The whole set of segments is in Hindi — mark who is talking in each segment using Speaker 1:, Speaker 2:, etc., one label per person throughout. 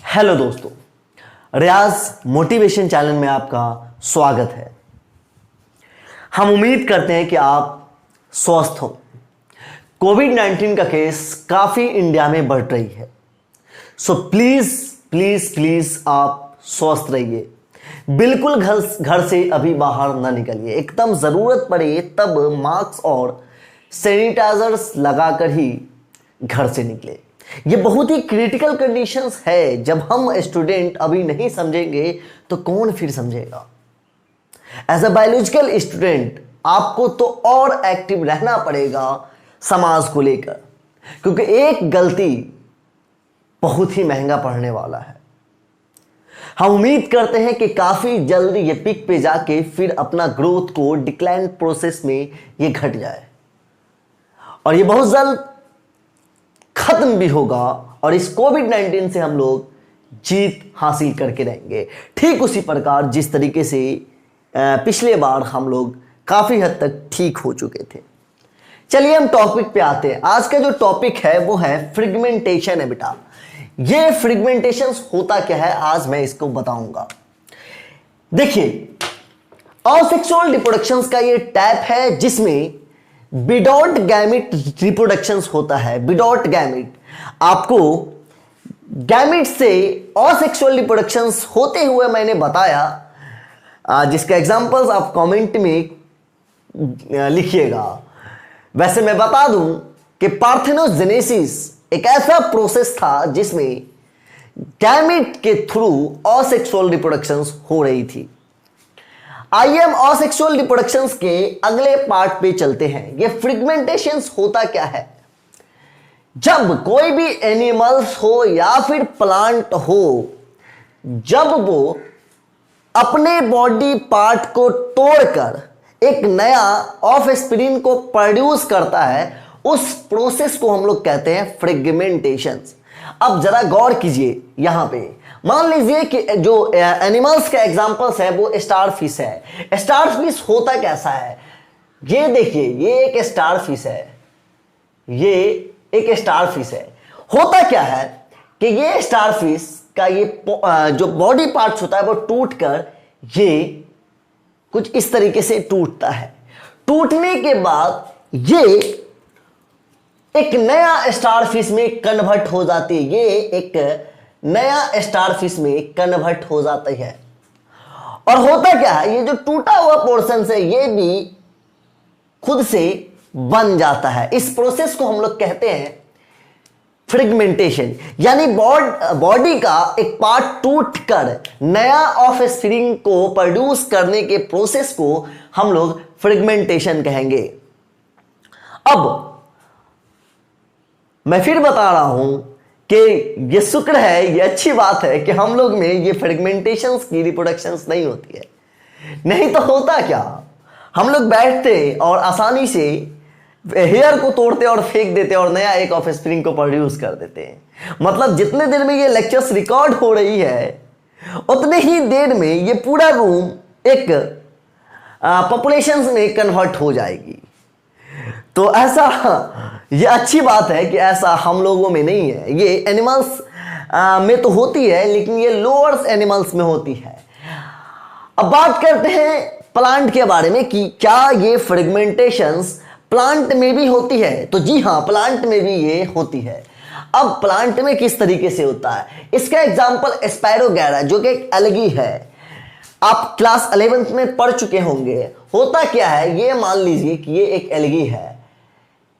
Speaker 1: हेलो दोस्तों, रियाज मोटिवेशन चैनल में आपका स्वागत है। हम उम्मीद करते हैं कि आप स्वस्थ हो। कोविड-19 का केस काफ़ी इंडिया में बढ़ रही है, सो प्लीज़ प्लीज़ प्लीज़ आप स्वस्थ रहिए। बिल्कुल घर से अभी बाहर ना निकलिए। एकदम ज़रूरत पड़े तब मास्क और सैनिटाइजर्स लगाकर ही घर से निकले। ये बहुत ही क्रिटिकल कंडीशंस है। जब हम स्टूडेंट अभी नहीं समझेंगे तो कौन फिर समझेगा। एज अ बायोलॉजिकल स्टूडेंट आपको तो और एक्टिव रहना पड़ेगा समाज को लेकर, क्योंकि एक गलती बहुत ही महंगा पड़ने वाला है। हम उम्मीद करते हैं कि काफी जल्दी ये पिक पे जाके फिर अपना ग्रोथ को डिक्लाइन प्रोसेस में ये घट जाए और ये बहुत जल्द खत्म भी होगा और इस कोविड-19 से हम लोग जीत हासिल करके रहेंगे। ठीक उसी प्रकार जिस तरीके से पिछले बार हम लोग काफ़ी हद तक ठीक हो चुके थे। चलिए हम टॉपिक पे आते हैं। आज का जो टॉपिक है वो है फ्रेगमेंटेशन है बेटा। ये फ्रेगमेंटेशन होता क्या है आज मैं इसको बताऊंगा। देखिए, असेक्सुअल रिप्रोडक्शन का ये टाइप है जिसमें विदाउट गैमिट रिप्रोडक्शंस होता है। विदाउट गैमिट, आपको गैमिट से असेक्सुअल रिप्रोडक्शंस होते हुए मैंने बताया, जिसका एग्जांपल्स आप कमेंट में लिखिएगा। वैसे मैं बता दूं कि पार्थेनोजेनेसिस एक ऐसा प्रोसेस था जिसमें गैमिट के थ्रू असेक्सुअल रिप्रोडक्शंस हो रही थी। आइए हम असेक्सुअल रिप्रोडक्शंस के अगले पार्ट पे चलते हैं। ये फ्रेगमेंटेशंस होता क्या है। जब कोई भी एनिमल्स हो या फिर प्लांट हो, जब वो अपने बॉडी पार्ट को तोड़कर एक नया ऑफस्प्रिंग को प्रोड्यूस करता है, उस प्रोसेस को हम लोग कहते हैं फ्रेगमेंटेशंस। अब जरा गौर कीजिए यहां पे। मान लीजिए कि जो एनिमल्स का एग्जांपल्स है वो स्टार फिश है। स्टार फिश होता कैसा है, ये देखिए, ये एक स्टार फिश है, ये एक स्टार फिश है। होता क्या है कि ये स्टार फिश का ये जो बॉडी पार्ट्स होता है वो टूटकर ये कुछ इस तरीके से टूटता है। टूटने के बाद ये एक नया स्टार फिश में कन्वर्ट हो जाती है। ये एक नया स्टार फिश में कन्वर्ट हो जाता है। और होता क्या है, ये जो टूटा हुआ पोर्शन है ये भी खुद से बन जाता है। इस प्रोसेस को हम लोग कहते हैं फ्रेगमेंटेशन। यानी बॉडी का एक पार्ट टूटकर नया ऑफस्प्रिंग को प्रोड्यूस करने के प्रोसेस को हम लोग फ्रेगमेंटेशन कहेंगे। अब मैं फिर बता रहा हूं कि ये शुक्र है, ये अच्छी बात है कि हम लोग में ये फ्रेगमेंटेशंस की रिप्रोडक्शंस नहीं होती है। नहीं तो होता क्या, हम लोग बैठते और आसानी से हेयर को तोड़ते और फेंक देते और नया एक ऑफस्प्रिंग को प्रोड्यूस कर देते हैं। मतलब जितने देर में ये लेक्चर्स रिकॉर्ड हो रही है उतने ही देर में ये पूरा रूम एक पॉपुलेशन में कन्वर्ट हो जाएगी। तो ऐसा, ये अच्छी बात है कि ऐसा हम लोगों में नहीं है। ये एनिमल्स में तो होती है, लेकिन ये लोअर्स एनिमल्स में होती है। अब बात करते हैं प्लांट के बारे में कि क्या ये फ्रेगमेंटेशंस प्लांट में भी होती है। तो जी हाँ, प्लांट में भी ये होती है। अब प्लांट में किस तरीके से होता है, इसका एग्जाम्पल स्पायरोगैरा जो कि एक एल्गी है। आप क्लास 11th में पढ़ चुके होंगे। होता क्या है, ये मान लीजिए कि ये एक एल्गी है,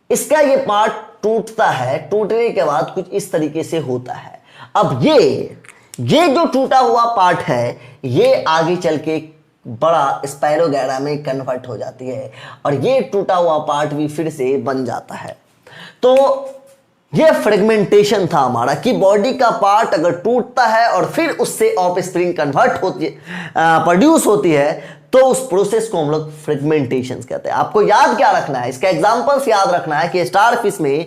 Speaker 1: इसका ये पार्ट टूटता है। टूटने के बाद कुछ इस तरीके से होता है। अब ये जो टूटा हुआ पार्ट है ये आगे चल के बड़ा स्पायरोगैरा में कन्वर्ट हो जाती है और ये टूटा हुआ पार्ट भी फिर से बन जाता है। तो ये फ्रेगमेंटेशन था हमारा कि बॉडी का पार्ट अगर टूटता है और फिर उससे ऑफस्प्रिंग कन्वर्ट होती है, प्रोड्यूस होती है, तो उस प्रोसेस को हम लोग फ्रेगमेंटेशन कहते हैं। आपको याद क्या रखना है, इसका एग्जांपल्स याद रखना है कि स्टार फिश में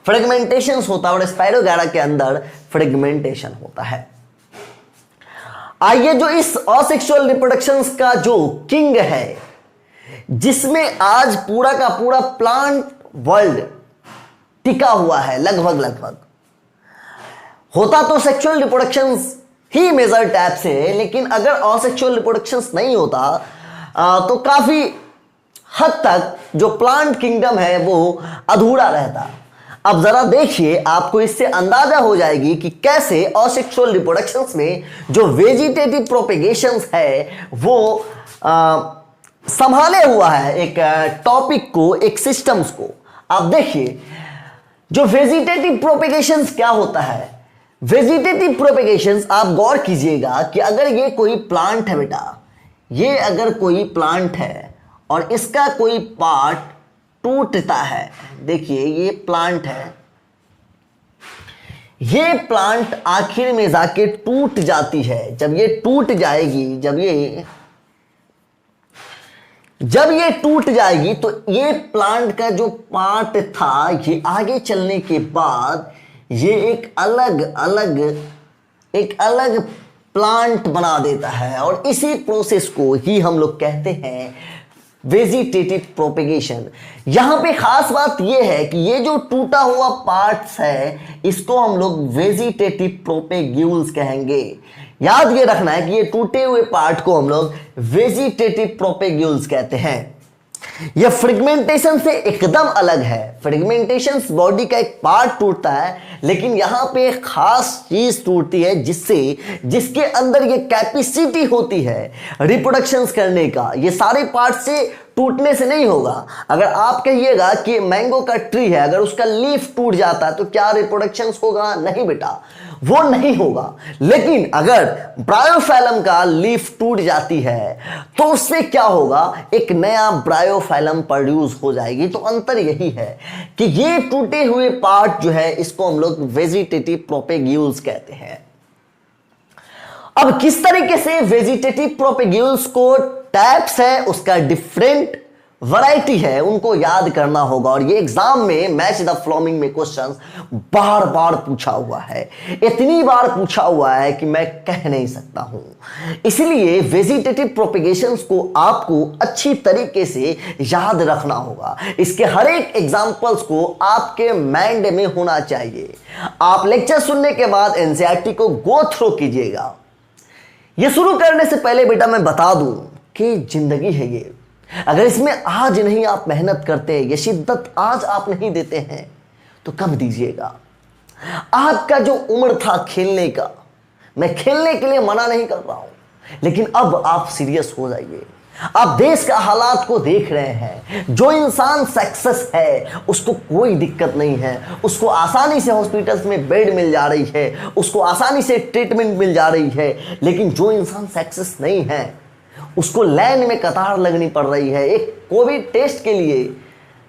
Speaker 1: फ्रेगमेंटेशन होता है और स्पायरोगैरा के अंदर फ्रेगमेंटेशन होता है। आइए, जो इस असेक्सुअल रिप्रोडक्शंस का जो किंग है, जिसमें आज पूरा का पूरा प्लांट वर्ल्ड टिका हुआ है, लगभग होता तो सेक्सुअल रिप्रोडक्शंस ही मेजर टाइप से है, लेकिन अगर असेक्सुअल रिप्रोडक्शंस नहीं होता तो काफी हद तक जो प्लांट किंगडम है वो अधूरा रहता। अब जरा देखिए, आपको इससे अंदाजा हो जाएगी कि कैसे असेक्सुअल रिप्रोडक्शंस में जो वेजिटेटिव प्रोपेगेशंस है वो संभाले हुआ है एक टॉपिक को, एक सिस्टम्स को। आप देखिए, जो वेजिटेटिव प्रोपेगेशंस क्या होता है। वेजिटेटिव प्रोपेगेशंस आप गौर कीजिएगा कि अगर ये कोई प्लांट है बेटा, ये अगर कोई प्लांट है और इसका कोई पार्ट टूटता है, देखिए ये प्लांट है, ये प्लांट आखिर में जाके टूट जाती है। जब ये टूट जाएगी, जब ये टूट जाएगी तो ये प्लांट का जो पार्ट था, ये आगे चलने के बाद ये एक अलग प्लांट बना देता है, और इसी प्रोसेस को ही हम लोग कहते हैं वेजिटेटिव प्रोपेगेशन। यहां पे खास बात यह है कि ये जो टूटा हुआ पार्ट्स है, इसको हम लोग वेजिटेटिव प्रोपेग्यूल्स कहेंगे। याद ये रखना है कि ये टूटे हुए पार्ट को हम लोग वेजिटेटिव प्रोपेग्यूल्स कहते हैं। यह फ्रेगमेंटेशन से एकदम अलग है। फ्रेगमेंटेशन बॉडी का एक पार्ट टूटता है, लेकिन यहां पे एक खास चीज टूटती है जिसके अंदर ये कैपेसिटी होती है रिप्रोडक्शंस करने का। ये सारे पार्ट से टूटने से नहीं होगा। अगर आप कहिएगा कि मैंगो का ट्री है, अगर उसका लीफ टूट जाता है तो क्या रिप्रोडक्शंस होगा? नहीं बेटा, वो नहीं होगा। लेकिन अगर ब्रायोफाइलम का लीफ टूट जाती है तो उससे क्या होगा? एक नया ब्रायोफाइलम प्रोड्यूस हो जाएगी। तो अंतर यही है कि ये टूटे हुए पार्ट जो है, इसको हम लोग वेजिटेटिव प्रोपेग्यूल्स कहते हैं। अब किस तरीके से वेजिटेटिव प्रोपेग्यूल्स को टाइप्स है, उसका डिफरेंट वैरायटी है, उनको याद करना होगा। और ये एग्जाम में मैच द फॉलोइंग में क्वेश्चंस बार बार पूछा हुआ है, इतनी बार पूछा हुआ है कि मैं कह नहीं सकता हूं। इसलिए वेजिटेटिव प्रोपेगेशंस को आपको अच्छी तरीके से याद रखना होगा। इसके हर एक एग्जांपल्स को आपके माइंड में होना चाहिए। आप लेक्चर सुनने के बाद एनसीईआरटी को गो थ्रू कीजिएगा। ये शुरू करने से पहले बेटा मैं बता दूं कि जिंदगी है ये, अगर इसमें आज नहीं आप मेहनत करते, ये शिद्दत आज आप नहीं देते हैं तो कब दीजिएगा? आपका जो उम्र था खेलने का, मैं खेलने के लिए मना नहीं कर रहा हूं, लेकिन अब आप सीरियस हो जाइए। आप देश का हालात को देख रहे हैं। जो इंसान सक्सेस है उसको कोई दिक्कत नहीं है, उसको आसानी से हॉस्पिटल्स में बेड मिल जा रही है, उसको आसानी से ट्रीटमेंट मिल जा रही है। लेकिन जो इंसान सक्सेस नहीं है उसको लाइन में कतार लगनी पड़ रही है। एक कोविड टेस्ट के लिए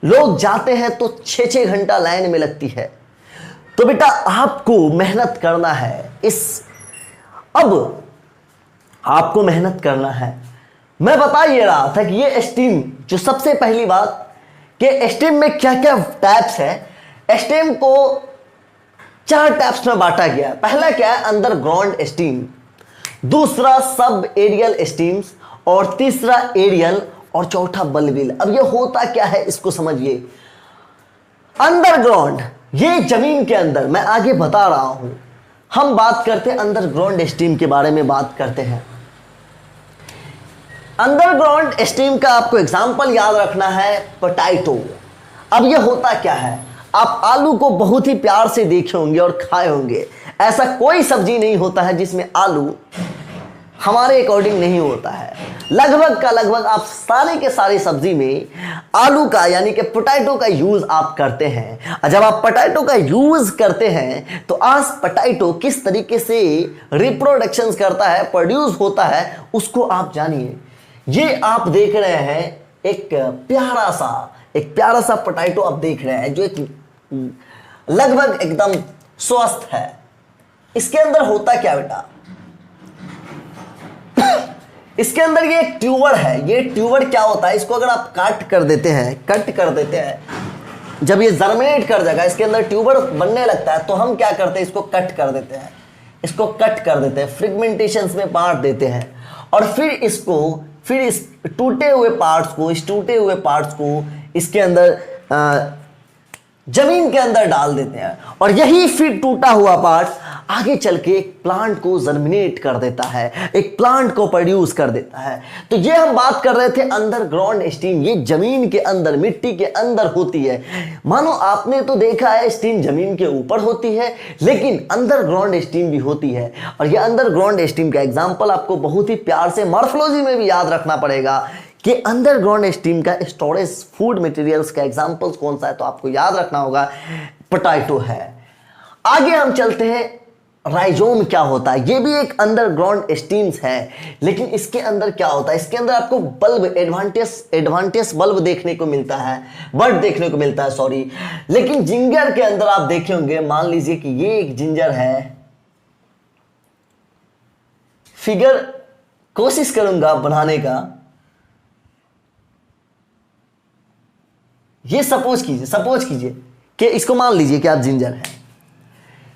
Speaker 1: लोग जाते हैं तो 6-6 घंटा लाइन में लगती है। तो बेटा आपको मेहनत करना है। अब आपको मेहनत करना है। मैं बता ये रहा था कि ये एस्टीम, जो सबसे पहली बात कि एस्टीम में क्या क्या टाइप्स है। एस्टीम को 4 टाइप्स में बांटा गया है। पहला क्या है? अंडरग्राउंड एस्टीम, दूसरा सब एरियल एस्टीम्स, और तीसरा एरियल, और चौथा बलविल। अब ये होता क्या है इसको समझिए। अंडरग्राउंड, ये जमीन के अंदर, मैं आगे बता रहा हूं। हम बात करते हैं अंडरग्राउंड एस्टीम के बारे में बात करते हैं। अंडरग्राउंड एस्टीम का आपको एग्जांपल याद रखना है, पोटैटो। अब ये होता क्या है? आप आलू को बहुत ही प्यार से देखे होंगे और खाए होंगे। ऐसा कोई सब्जी नहीं होता है जिसमें आलू हमारे अकॉर्डिंग नहीं होता है। लगभग का लगभग आप सारे के सारे सब्जी में आलू का यानी कि पोटैटो का यूज आप करते हैं। और जब आप पोटैटो का यूज करते हैं तो आज पोटैटो किस तरीके से रिप्रोडक्शन करता है, प्रोड्यूस होता है, उसको आप जानिए। ये आप देख रहे हैं एक प्यारा सा पोटैटो आप देख रहे हैं, जो एक लगभग एकदम स्वस्थ है। इसके अंदर होता क्या बेटा? इसके अंदर ये एक ट्यूबर है। ये ट्यूबर क्या होता है? इसको अगर आप कट कर देते हैं, जब ये जर्मिनेट कर जाएगा, इसके अंदर ट्यूबर बनने लगता है, तो हम क्या करते हैं? इसको कट कर देते हैं, फ्रेगमेंटेशंस में बांट देते हैं, और फिर इस टूटे हुए पार्ट्स को इसके अंदर जमीन के अंदर डाल देते हैं और यही फिर टूटा हुआ पार्ट आगे चल के एक प्लांट को जर्मिनेट कर देता है, एक प्लांट को प्रोड्यूस कर देता है। तो ये हम बात कर रहे थे अंडरग्राउंड स्टीम, ये जमीन के अंदर, मिट्टी के अंदर होती है। मानो आपने तो देखा है स्टीम जमीन के ऊपर होती है, लेकिन अंडरग्राउंड स्टीम भी होती है। और ये अंडरग्राउंड स्टीम का एग्जाम्पल आपको बहुत ही प्यार से मॉर्फोलॉजी में भी याद रखना पड़ेगा कि अंडरग्राउंड स्टीम का स्टोरेज फूड मटेरियल्स का एग्जांपल्स कौन सा है, तो आपको याद रखना होगा पोटैटो है। आगे हम चलते हैं, राइजोम क्या होता है, ये भी एक अंडरग्राउंड स्टीम्स है, लेकिन इसके अंदर क्या होता है, इसके अंदर आपको बल्ब एडवांटेज बल्ब देखने को मिलता है, बर्ड देखने को मिलता है, सॉरी। लेकिन जिंजर के अंदर आप देखे होंगे, मान लीजिए कि ये एक जिंजर है, फिगर कोशिश करूंगा बनाने का। ये सपोज कीजिए कि इसको मान लीजिए कि आप जिंजर हैं।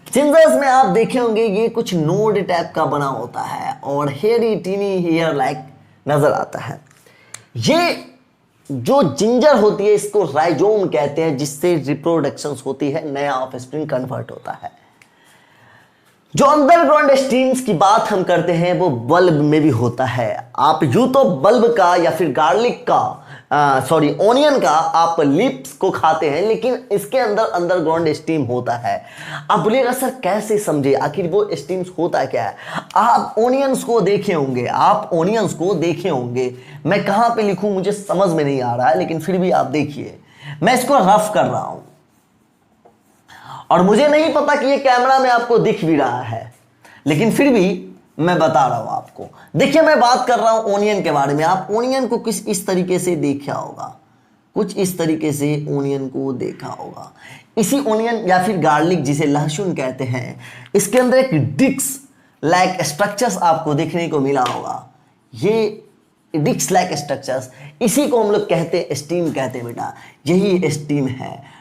Speaker 1: जिंजर्स में आप देखे होंगे ये कुछ नोड टाइप का बना होता है और हेयरी टीनी हेयर लाइक नजर आता है। ये जो जिंजर होती है इसको राइजोम कहते हैं, जिससे रिप्रोडक्शन होती है, नया ऑफस्प्रिंग कन्वर्ट होता है। जो अंडरग्राउंड स्टीम्स की बात हम करते हैं वो बल्ब में भी होता है। आप यूं तो बल्ब का या फिर गार्लिक का ऑनियन का आप लिप्स को खाते हैं, लेकिन इसके अंदर अंडरग्राउंड स्टीम होता है। आप बोलिएगा सर कैसे समझे, आखिर वो स्टीम्स होता क्या है। आप ओनियंस को देखे होंगे, मैं कहां पे लिखूं मुझे समझ में नहीं आ रहा है, लेकिन फिर भी आप देखिए, मैं इसको रफ कर रहा हूं और मुझे नहीं पता कि ये कैमरा में आपको दिख भी रहा है, लेकिन फिर भी मैं बता रहा हूं आपको। देखिए मैं बात कर रहा हूं ओनियन के बारे में। आप ओनियन को किस इस तरीके से देखा होगा, कुछ इस तरीके से ओनियन को देखा होगा। इसी ओनियन या फिर गार्लिक जिसे लहसुन कहते हैं, इसके अंदर एक डिस्क लाइक स्ट्रक्चर्स आपको देखने को मिला होगा। ये डिस्क लाइक स्ट्रक्चर्स, इसी को हम लोग कहते हैं स्टीम कहते हैं बेटा, यही स्टीम है।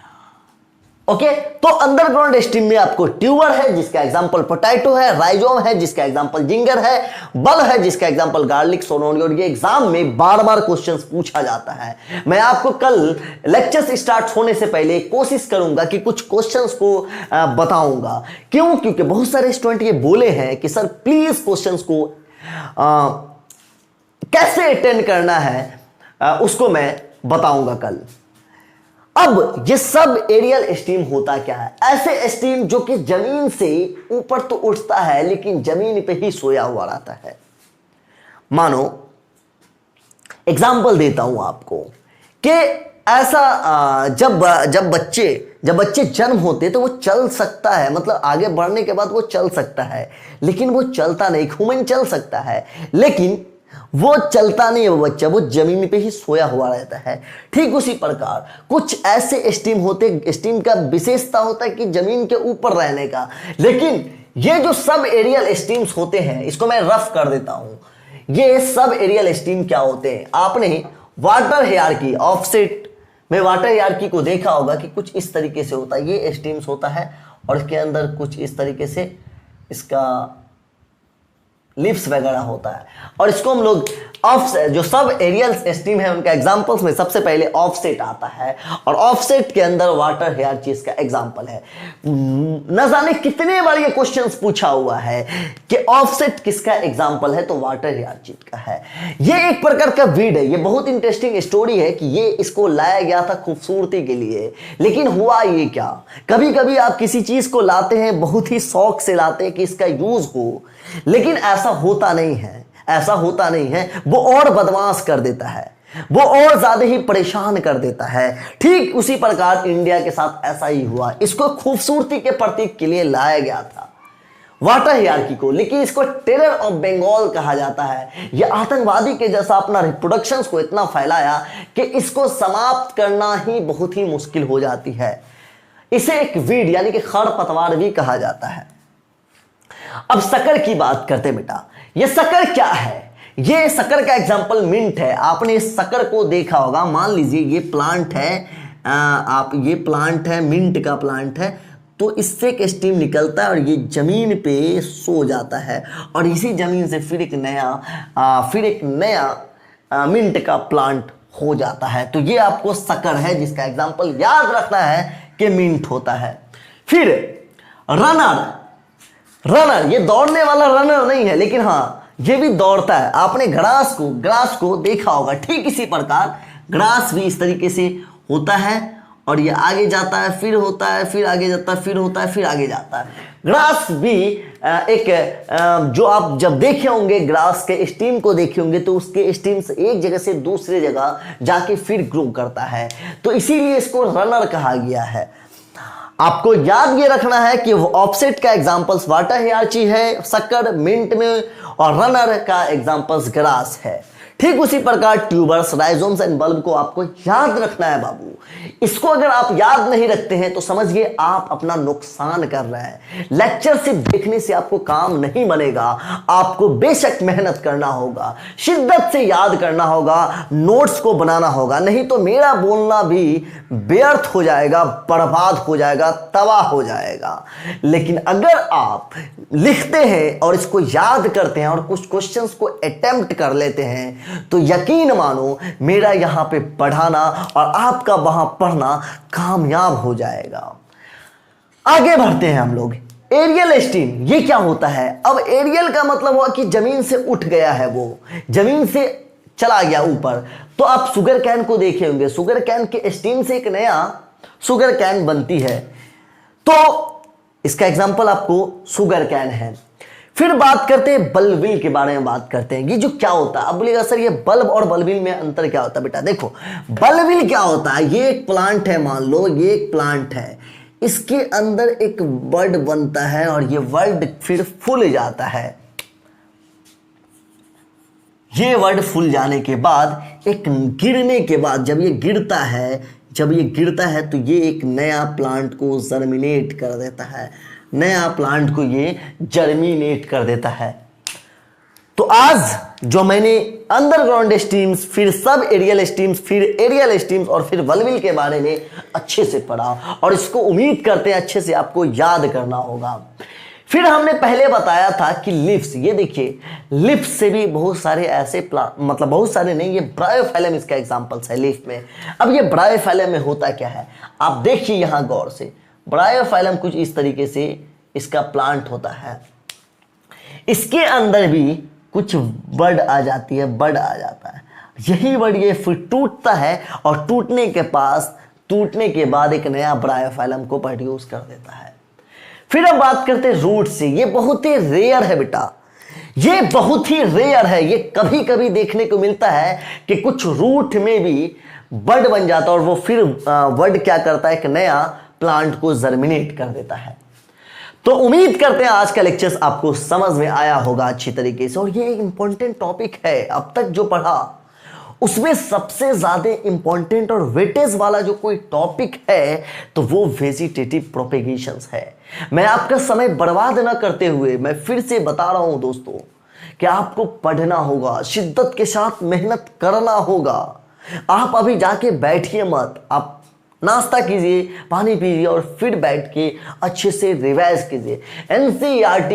Speaker 1: ओके, तो अंडरग्राउंड स्टीम में आपको ट्यूबर है जिसका एग्जांपल पोटैटो है, राइजोम है जिसका एग्जांपल जिंगर है, बल्ब है जिसका एग्जांपल गार्लिक, सोनोनी। और ये एग्जाम में बार बार क्वेश्चंस पूछा जाता है। मैं आपको कल लेक्चर स्टार्ट होने से पहले कोशिश करूंगा कि कुछ क्वेश्चंस को बताऊंगा। क्यों? क्योंकि बहुत सारे स्टूडेंट ये बोले हैं कि सर प्लीज क्वेश्चंस को कैसे अटेंड करना है उसको मैं बताऊंगा कल। अब ये सब एरियल स्टीम होता क्या है? ऐसे स्टीम जो कि जमीन से ऊपर तो उठता है लेकिन जमीन पे ही सोया हुआ रहता है। मानो एग्जाम्पल देता हूं आपको कि ऐसा जब बच्चे जन्म होते तो वो चल सकता है, मतलब आगे बढ़ने के बाद वो चल सकता है, लेकिन वो चलता नहीं। ह्यूमन चल सकता है लेकिन वो चलता नहीं है, वो बच्चा वो जमीन पे ही सोया हुआ रहता है। ठीक उसी प्रकार कुछ ऐसे स्टीम होते, स्टीम का विशेषता होता है कि जमीन के ऊपर रहने का। लेकिन ये जो सब एरियल स्टीम्स होते हैं, इसको मैं रफ कर देता हूं। ये सब एरियल स्टीम क्या होते हैं? आपने वाटर हायरार्की ऑफसेट में वाटर हायरार्की को देखा होगा कि कुछ इस तरीके से होता है, ये स्टीम्स होता है और इसके अंदर कुछ इस तरीके से इसका लिप्स वगैरह होता है। और इसको हम लोग ऑफसेट, जो सब एरियल स्टीम है उनका एग्जांपल्स में सबसे पहले ऑफसेट आता है और ऑफसेट के अंदर वाटर हायरार्की का एग्जांपल है। न जाने कितने बार ये क्वेश्चंस पूछा हुआ है कि ऑफसेट किसका एग्जांपल है, तो वाटर हायरार्की का है। ये एक प्रकार का वीड है। ये बहुत इंटरेस्टिंग स्टोरी है कि ये इसको लाया गया था खूबसूरती के लिए, लेकिन हुआ ये क्या, कभी कभी आप किसी चीज को लाते हैं, बहुत ही शौक से लाते हैं कि इसका यूज हो, लेकिन ऐसा होता नहीं है, वो और बदमाश कर देता है, वो और ज्यादा ही परेशान कर देता है। ठीक उसी प्रकार इंडिया के साथ ऐसा ही हुआ। इसको खूबसूरती के प्रतीक के लिए लाया गया था वाटर हायरार्की को, लेकिन इसको टेरर ऑफ बंगाल कहा जाता है। यह आतंकवादी के जैसा अपना रिप्रोडक्शंस को इतना फैलाया कि इसको समाप्त करना ही बहुत ही मुश्किल हो जाती है। इसे एक वीड यानी कि खरपतवार भी कहा जाता है। अब शक्कर की बात करते बेटा, ये शक्कर क्या है? ये शक्कर का एग्जांपल मिंट है। आपने इस शक्कर को देखा होगा। मान लीजिए ये प्लांट है, ये प्लांट है, मिंट का प्लांट है, तो इससे एक स्टीम निकलता है और ये जमीन पे सो जाता है और इसी जमीन से फिर एक नया मिंट का प्लांट हो जाता है। तो ये आपको शक्कर है जिसका एग्जांपल याद रखना है के मिंट होता है। फिर रनर ये दौड़ने वाला रनर नहीं है, लेकिन हाँ ये भी दौड़ता है। आपने ग्रास को देखा होगा, ठीक इसी प्रकार ग्रास भी इस तरीके से होता है और ये आगे जाता है, फिर होता है, फिर आगे जाता है, फिर होता है, फिर आगे जाता है। ग्रास भी एक जो आप जब देखे होंगे ग्रास के स्टीम को देखे होंगे तो उसके स्टीम से एक जगह से दूसरे जगह जाके फिर ग्रो करता है, तो इसीलिए इसको रनर कहा गया है। आपको याद ये रखना है कि वो ऑफसेट का एग्जांपल्स वाटर हियार्ची है शक्कर मिंट में, और रनर का एग्जांपल्स ग्रास है। ठीक उसी प्रकार ट्यूबर्स, राइजोम्स एंड बल्ब को आपको याद रखना है बाबू। इसको अगर आप याद नहीं रखते हैं तो समझिए आप अपना नुकसान कर रहे हैं। लेक्चर सिर्फ देखने से आपको काम नहीं बनेगा, आपको बेशक मेहनत करना होगा, शिद्दत से याद करना होगा, नोट्स को बनाना होगा, नहीं तो मेरा बोलना भी व्यर्थ हो जाएगा, बर्बाद हो जाएगा, तबाह हो जाएगा। लेकिन अगर आप लिखते हैं और इसको याद करते हैं और कुछ क्वेश्चंस को अटेम्प्ट कर लेते हैं तो यकीन मानो मेरा यहां पे पढ़ाना और आपका वहां पढ़ना कामयाब हो जाएगा। आगे बढ़ते हैं हम लोग। एरियल स्टीम ये क्या होता है? अब एरियल का मतलब हुआ कि जमीन से उठ गया है, वो जमीन से चला गया ऊपर। तो आप शुगर कैन को देखे होंगे, शुगर कैन के स्टीम से एक नया शुगर कैन बनती है, तो इसका एग्जांपल आपको शुगर कैन है। फिर बात करते हैं बल्बिल के बारे में बात करते हैं। ये जो क्या होता है, अब बोलिएगा सर ये बल्ब और बल्बिल में अंतर क्या होता है? बेटा देखो, बल्बिल क्या होता है, ये एक प्लांट है, मान लो ये एक प्लांट है, इसके अंदर एक बर्ड बनता है और ये वर्ड फिर फूल जाता है। ये वर्ड फूल जाने के बाद एक गिरने के बाद जब ये गिरता है तो ये एक नया प्लांट को जर्मिनेट कर देता है, नया प्लांट को ये जर्मिनेट कर देता है। तो आज जो मैंने अंडरग्राउंड स्टीम्स, फिर सब एरियल स्टीम्स, फिर एरियल स्टीम्स और फिर बल्बिल के बारे में अच्छे से पढ़ा और इसको उम्मीद करते हैं अच्छे से आपको याद करना होगा। फिर हमने पहले बताया था कि लिप्स, ये देखिए लिप्स से भी बहुत सारे ऐसे मतलब बहुत सारे नहीं, ये ब्रायोफाइलम इसका एग्जांपल्स है लिप्स में। अब ये ब्रायोफाइलम में होता क्या है आप देखिए यहां गौर से। ब्रायोफाइलम कुछ इस तरीके से इसका प्लांट होता है, इसके अंदर भी कुछ बर्ड आ जाती है, बर्ड आ जाता है, यही बर्ड ये फिर टूटता है और टूटने के बाद एक नया ब्रायोफाइलम को प्रोड्यूस कर देता है। फिर हम बात करते हैं रूट से। ये बहुत ही रेयर है बेटा, ये बहुत ही रेयर है। ये कभी कभी देखने को मिलता है कि कुछ रूट में भी बर्ड बन जाता है और वो फिर बर्ड क्या करता है, एक नया प्लांट को जर्मिनेट कर देता है। तो उम्मीद करते हैं आज का लेक्चर आपको समझ में आया होगा अच्छी तरीके से। और ये एक इंपॉर्टेंट टॉपिक है, अब तक जो पढ़ा उसमें सबसे ज्यादा इंपॉर्टेंट और वेटेज वाला जो कोई टॉपिक है तो वो वेजिटेटिव प्रोपेगेशंस है। मैं आपका समय बर्बाद ना करते हुए मैं फिर से बता रहा हूं दोस्तों कि आपको पढ़ना होगा, शिद्दत के साथ मेहनत करना होगा। आप अभी जाके बैठिए मत, आप नाश्ता कीजिए, पानी पीजिए और फिर बैठ के अच्छे से रिवाइज कीजिए। एनसीईआरटी